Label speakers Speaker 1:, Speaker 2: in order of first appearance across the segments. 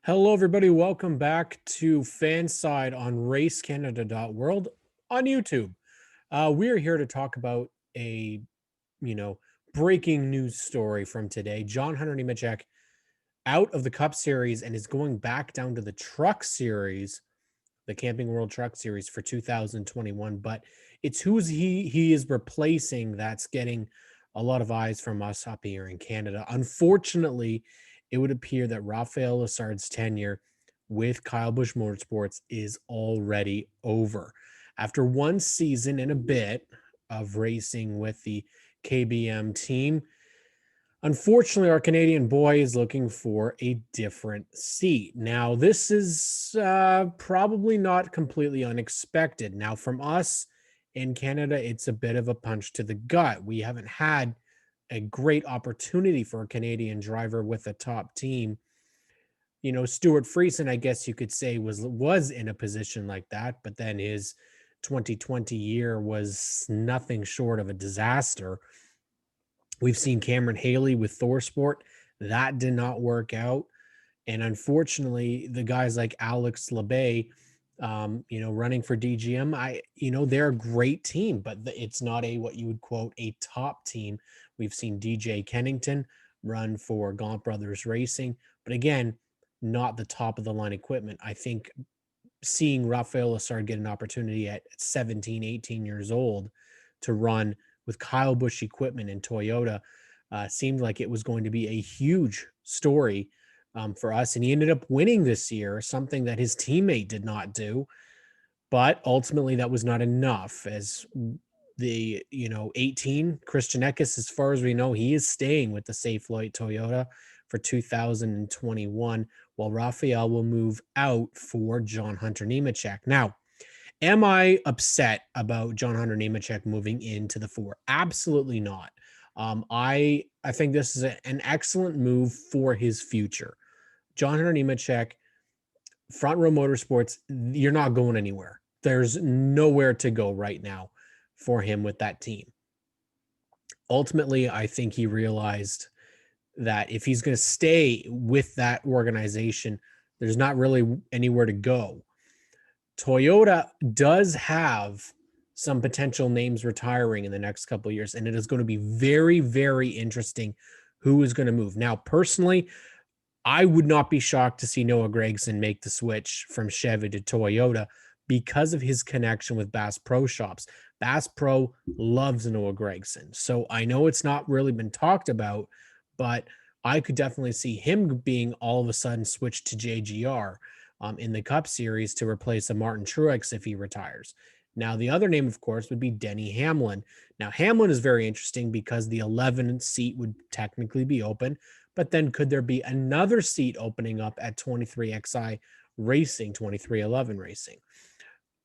Speaker 1: Hello, everybody. Welcome back to Fanside on racecanada.world on YouTube. We're here to talk about a, you know, breaking news story from today. John Hunter Nemechek out of the Cup Series and is going back down to the Truck Series, the Camping World Truck Series for 2021. But it's who's he is replacing that's getting a lot of eyes from us up here in Canada. Unfortunately, it would appear that Raphael Lessard's tenure with Kyle Busch Motorsports is already over. After one season and a bit of racing with the KBM team, unfortunately, our Canadian boy is looking for a different seat. Now, this is probably not completely unexpected. Now, from us in Canada, it's a bit of a punch to the gut. We haven't had a great opportunity for a Canadian driver with a top team. Stuart Friesen, I guess you could say, was in a position like that, but then his 2020 year was nothing short of a disaster. We've seen Cameron Haley with ThorSport. That did not work out. And unfortunately, the guys like Alex Labbe, running for DGM, they're a great team, but it's not what you would quote a top team. We've seen DJ Kennington run for Gaunt Brothers Racing, but again, not the top of the line equipment. I think seeing Raphael Lessard get an opportunity at 17, 18 years old to run with Kyle Busch equipment in Toyota seemed like it was going to be a huge story for us. And he ended up winning this year, something that his teammate did not do. But ultimately, that was not enough. As the 18 Christian Eckes, as far as we know, he is staying with the Safe Light Toyota for 2021, while Raphael will move out for John Hunter Nemechek. Now, am I upset about John Hunter Nemechek moving into the four? Absolutely not. I think this is an excellent move for his future. John Hunter Nemechek, Front Row Motorsports, you're not going anywhere. There's nowhere to go right now for him with that team. Ultimately, I think he realized that if he's going to stay with that organization, there's not really anywhere to go. Toyota does have some potential names retiring in the next couple of years, and it is going to be very, very interesting who is going to move. Now, personally, I would not be shocked to see Noah Gragson make the switch from Chevy to Toyota because of his connection with Bass Pro Shops. Bass Pro loves Noah Gragson. So I know it's not really been talked about, but I could definitely see him being all of a sudden switched to JGR in the Cup Series to replace a Martin Truex if he retires. Now, the other name, of course, would be Denny Hamlin. Now, Hamlin is very interesting because the 11th seat would technically be open, but then could there be another seat opening up at 23XI Racing, 2311 Racing?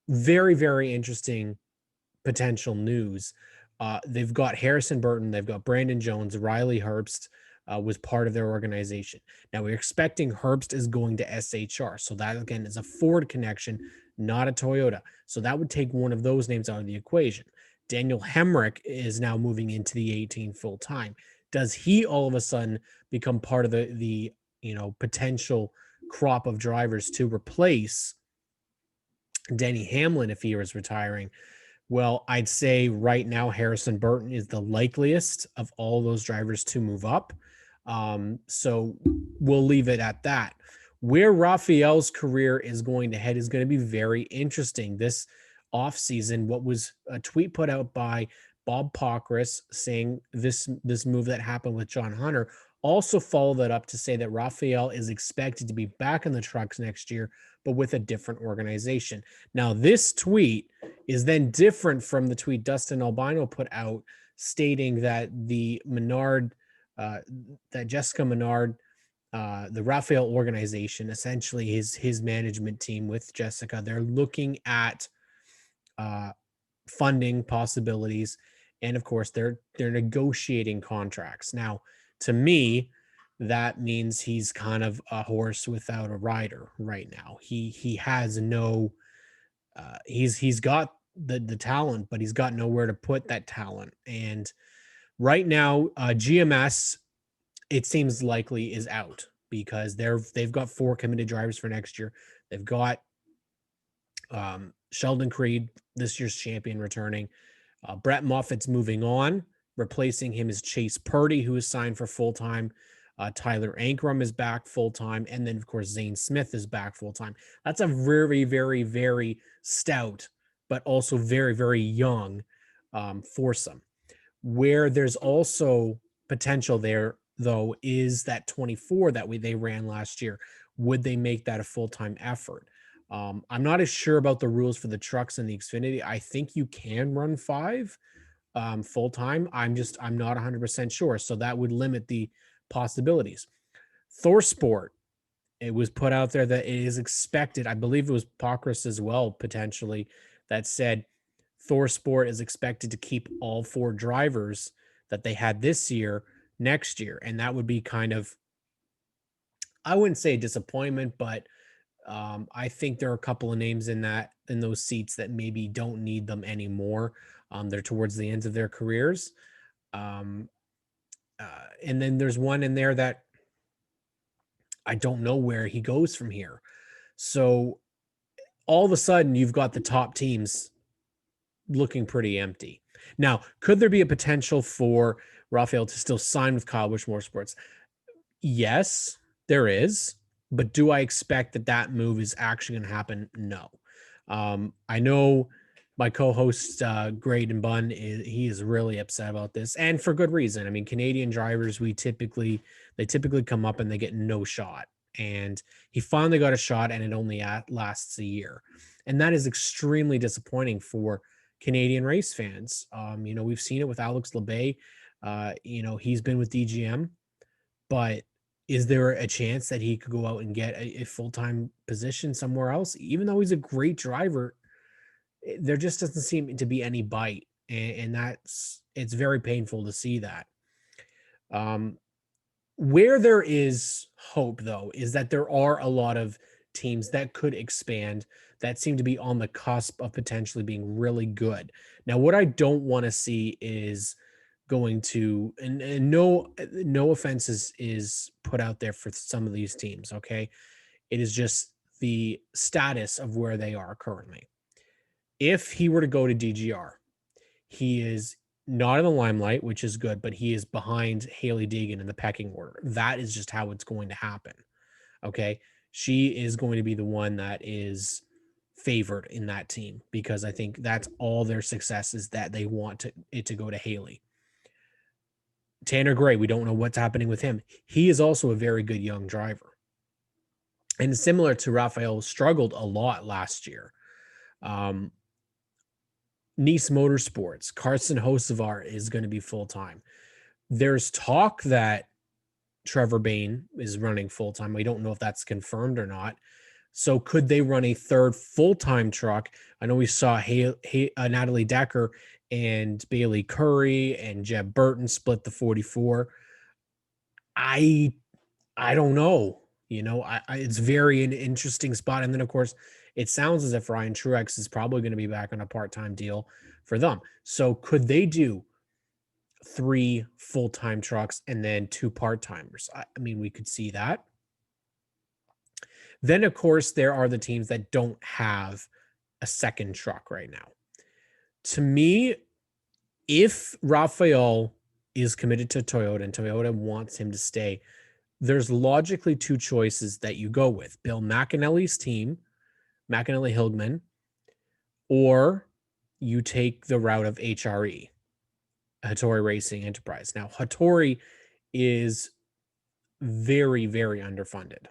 Speaker 1: Very, very interesting potential news. They've got Harrison Burton, they've got Brandon Jones, Riley Herbst was part of their organization. Now we're expecting Herbst is going to SHR. So that again is a Ford connection, not a Toyota. So that would take one of those names out of the equation. Daniel Hemrick is now moving into the 18 full time. Does he all of a sudden become part of the potential crop of drivers to replace Denny Hamlin if he was retiring? Well, I'd say right now Harrison Burton is the likeliest of all those drivers to move up. So we'll leave it at that. Where Raphael's career is going to head is going to be very interesting this offseason. What was a tweet put out by Bob Pockris saying this move that happened with John Hunter also followed that up to say that Raphael is expected to be back in the trucks next year, but with a different organization. Now, this tweet is then different from the tweet Dustin Albino put out stating that the Menard, that Jessica Menard, the Raphael organization, essentially his management team with Jessica, they're looking at funding possibilities. And of course, they're negotiating contracts. Now, to me, that means he's kind of a horse without a rider right now. He has no he's got the talent, but he's got nowhere to put that talent. And right now, GMS, it seems likely, is out because they've got 4 committed drivers for next year. They've got Sheldon Creed, this year's champion, returning. Brett Moffitt's moving on. Replacing him is Chase Purdy, who is signed for full-time. Tyler Ankrum is back full-time. And then, of course, Zane Smith is back full-time. That's a very, very, very stout, but also very, very young foursome. Where there's also potential there, though, is that 24 that they ran last year. Would they make that a full-time effort? I'm not as sure about the rules for the trucks and the Xfinity. I think you can run 5 full-time. I'm not 100% sure. So that would limit the possibilities. Thor Sport, it was put out there that it is expected. I believe it was Pockrass as well, potentially, that said Thor Sport is expected to keep all 4 drivers that they had this year next year. And that would be kind of, I wouldn't say a disappointment, but I think there are a couple of names in those seats that maybe don't need them anymore. They're towards the ends of their careers. And then there's one in there that I don't know where he goes from here. So all of a sudden you've got the top teams looking pretty empty. Now, could there be a potential for Raphael to still sign with Kyle Busch Motorsports? Yes, there is. But do I expect that move is actually going to happen? No. I know my co-host, Graydon Bunn, he is really upset about this, and for good reason. I mean, Canadian drivers, they typically come up and they get no shot. And he finally got a shot, and it only lasts a year. And that is extremely disappointing for Canadian race fans. We've seen it with Alex Labbe. He's been with DGM, but is there a chance that he could go out and get a full-time position somewhere else? Even though he's a great driver, there just doesn't seem to be any bite. And it's very painful to see that. Where there is hope, though, is that there are a lot of teams that could expand that seem to be on the cusp of potentially being really good. Now, what I don't want to see is going to, and no offense is put out there for some of these teams, okay? It is just the status of where they are currently. If he were to go to DGR, he is not in the limelight, which is good, but he is behind Haley Deegan in the pecking order. That is just how it's going to happen, okay? She is going to be the one that is favored in that team, because I think that's all their success is, that they want it to go to Haley. Tanner Gray, we don't know what's happening with him. He is also a very good young driver. And similar to Raphael, struggled a lot last year. Nice Motorsports, Carson Hocevar is going to be full-time. There's talk that Trevor Bayne is running full-time. We don't know if that's confirmed or not. So could they run a third full-time truck? I know we saw Natalie Decker and Bailey Curry and Jeb Burton split the 44. I don't know. It's very an interesting spot. And then, of course, it sounds as if Ryan Truex is probably going to be back on a part-time deal for them. So could they do 3 full-time trucks and then 2 part-timers? I mean, we could see that. Then, of course, there are the teams that don't have a second truck right now. To me, if Raphael is committed to Toyota and Toyota wants him to stay, there's logically 2 choices that you go with. Bill McAnally's team, McAnally Hillman, or you take the route of HRE, Hattori Racing Enterprise. Now, Hattori is very, very underfunded.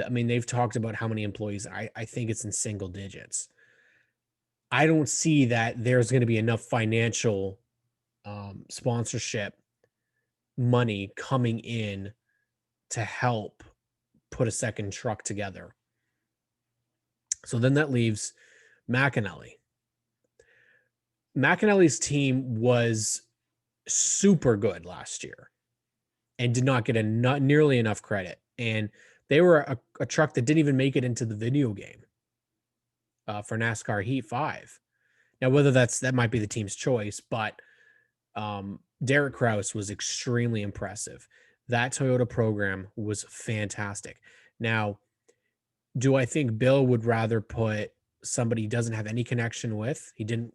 Speaker 1: I mean, they've talked about how many employees. I think it's in single digits. I don't see that there's going to be enough financial sponsorship money coming in to help put a second truck together. So then that leaves McAnally. McAnally's team was super good last year and did not get not nearly enough credit. And they were a truck that didn't even make it into the video game for NASCAR Heat 5. Now, whether that might be the team's choice, but Derek Kraus was extremely impressive. that Toyota program was fantastic. Now, do I think Bill would rather put somebody he doesn't have any connection with? He didn't,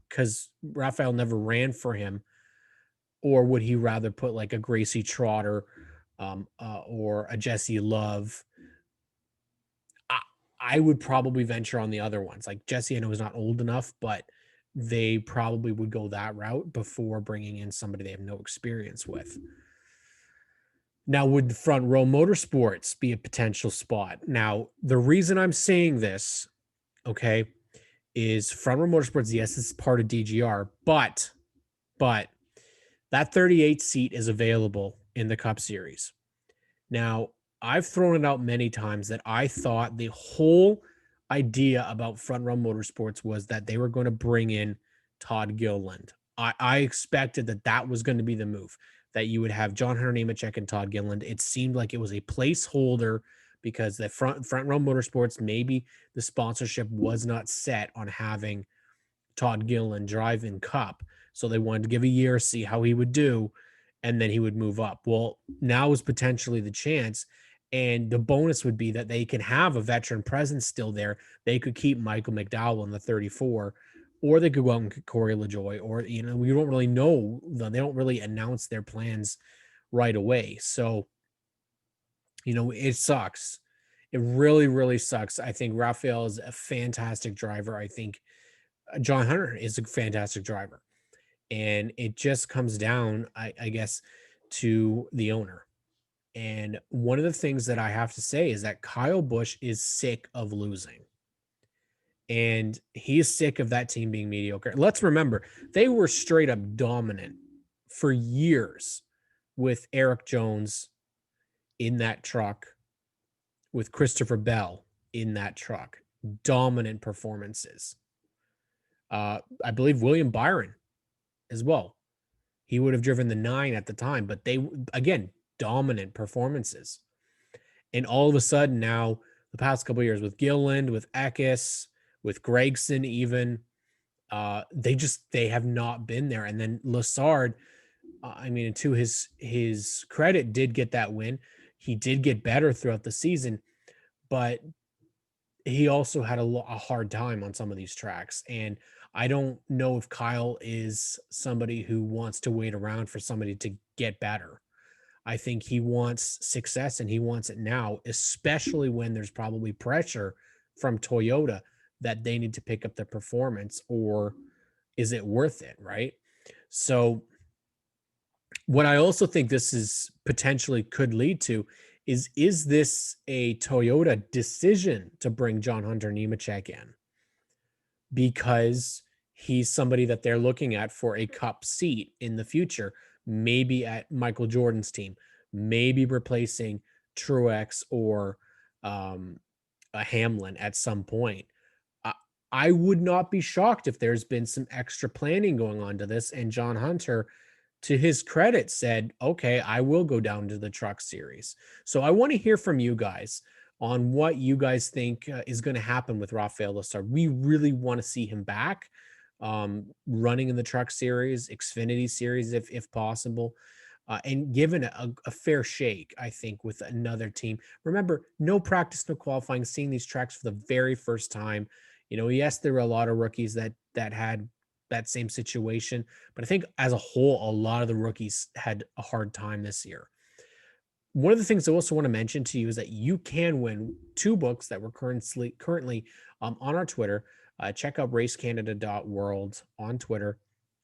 Speaker 1: because Raphael never ran for him, or would he rather put like a Gracie Trotter, or a Jesse Love? I, I would probably venture on the other ones. Like Jesse, I know is not old enough, but they probably would go that route before bringing in somebody they have no experience with. Now, would Front Row Motorsports be a potential spot? Now, the reason I'm saying this, okay, is Front Row Motorsports, yes, it's part of DGR, but that 38 seat is available in the Cup Series. Now, I've thrown it out many times that I thought the whole idea about Front Row Motorsports was that they were going to bring in Todd Gilliland. I expected that that was going to be the move, that you would have John Hunter Nemechek and Todd Gilliland. It seemed like it was a placeholder because the Front Row Motorsports, maybe the sponsorship was not set on having Todd Gilliland drive in Cup. So they wanted to give a year, see how he would do, and then he would move up. Well, now is potentially the chance. And the bonus would be that they can have a veteran presence still there. They could keep Michael McDowell in the 34, or they could go out and get Corey LaJoy, or, we don't really know. They don't really announce their plans right away. So, it sucks. It really, really sucks. I think Raphael is a fantastic driver. I think John Hunter is a fantastic driver. And it just comes down, I guess, to the owner. And one of the things that I have to say is that Kyle Busch is sick of losing. And he's sick of that team being mediocre. Let's remember, they were straight up dominant for years with Eric Jones in that truck, with Christopher Bell in that truck. Dominant performances. I believe William Byron as well. He would have driven the 9 at the time, but they, again, dominant performances. And all of a sudden now, the past couple of years with Gilliland, with Eckes, with Gregson even, they have not been there. And then Lessard, to his credit, did get that win. He did get better throughout the season, but he also had a hard time on some of these tracks. And I don't know if Kyle is somebody who wants to wait around for somebody to get better. I think he wants success and he wants it now, especially when there's probably pressure from Toyota that they need to pick up the performance, or is it worth it, right? So what I also think this is potentially could lead to is this a Toyota decision to bring John Hunter Nemechek in because he's somebody that they're looking at for a Cup seat in the future, maybe at Michael Jordan's team, maybe replacing Truex or a Hamlin at some point. I would not be shocked if there's been some extra planning going on to this, and John Hunter, to his credit, said, okay, I will go down to the Truck Series. So I want to hear from you guys on what you guys think is going to happen with Raphael Lessard. We really want to see him back running in the Truck Series, Xfinity Series, if possible, and given a fair shake, I think, with another team. Remember, no practice, no qualifying, seeing these tracks for the very first time. Yes, there were a lot of rookies that had that same situation, but I think as a whole, a lot of the rookies had a hard time this year. One of the things I also want to mention to you is that you can win 2 books that we're currently on our Twitter. Check out racecanada.world on Twitter,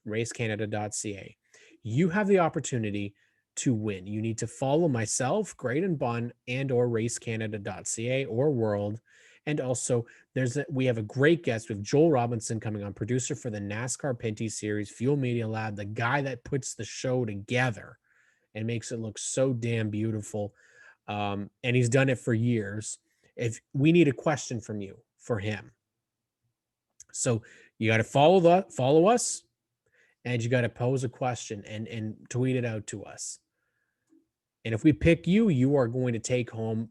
Speaker 1: racecanada.ca. You have the opportunity to win. You need to follow myself, Graydon Bunn, and or racecanada.ca or world. And also, we have a great guest with Joel Robinson coming on, producer for the NASCAR Pinty Series, Fuel Media Lab, the guy that puts the show together and makes it look so damn beautiful. And he's done it for years. If we need a question from you for him. So you got to follow us, and you got to pose a question and tweet it out to us. And if we pick you, you are going to take home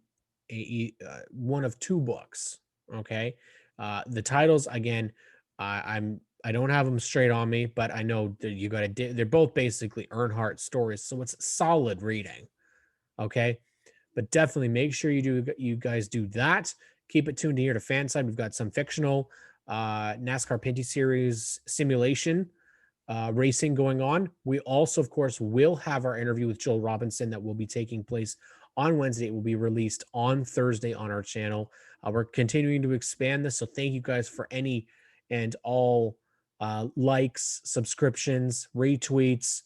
Speaker 1: one of 2 books. Okay. The titles, again, I don't have them straight on me, but I know that they're both basically Earnhardt stories. So it's solid reading. Okay. But definitely make sure you guys do that. Keep it tuned here to Fanside. We've got some fictional NASCAR Pinty Series simulation racing going on. We also, of course, will have our interview with Joel Robinson that will be taking place on Wednesday. It will be released on Thursday on our channel. We're continuing to expand this, so thank you guys for any and all likes, subscriptions, retweets.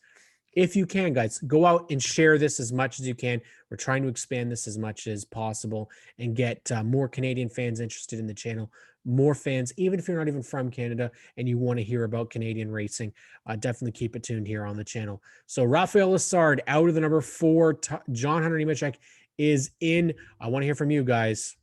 Speaker 1: If you can, guys, go out and share this as much as you can. We're trying to expand this as much as possible and get more Canadian fans interested in the channel, more fans, even if you're not even from Canada and you want to hear about Canadian racing, definitely keep it tuned here on the channel. So Raphael Lessard out of the number 4, John Hunter Nemechek is in. I want to hear from you guys.